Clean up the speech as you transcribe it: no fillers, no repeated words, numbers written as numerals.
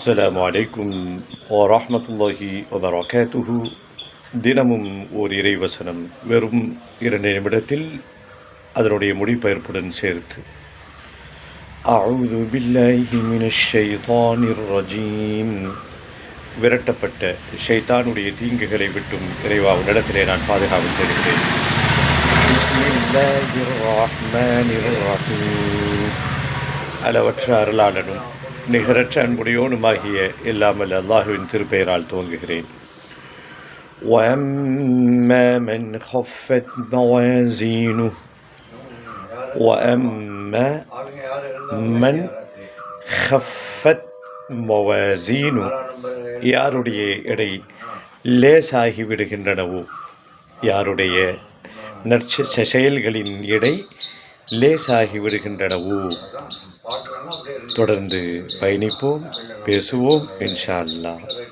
அஸ்ஸலாமு அலைக்கும் வரஹ்மத்துல்லாஹி வபரகாத்துஹு. தினமும் ஓர் இறைவசனம், வெறும் 2 நிமிடத்தில் அதனுடைய மொழிபெயர்ப்புடன் சேர்த்து. அஊது பில்லாஹி மினஷ் ஷைத்தானிர் ரஜீம். விரட்டப்பட்ட ஷைத்தானுடைய தீங்குகளை விட்டும் இறைவா உன்னிடத்திலே நான் பாதுகாவல் தேடுகிறேன். பிஸ்மில்லாஹிர் ரஹ்மானிர் ரஹீம். அளவற்ற அருளாளனும் நிகரற்ற அன்புடையோனுமாகிய இல்லாமல் அல்லாஹுவின் திருப்பெயரால் துவங்குகிறேன். وَأَمَّا مَنْ خَفَّتْ مَوَازِينُهُ وَأَمَّا مَنْ خَفَّتْ مَوَازِينُهُ. யாருடைய எடை லேசாகி விடுகின்றனவோ, யாருடைய செயல்களின் எடை லேசாகி விடுகின்றனவோ. தொடர்ந்து பயணிப்போம், பேசுவோம் இன்ஷா அல்லாஹ்.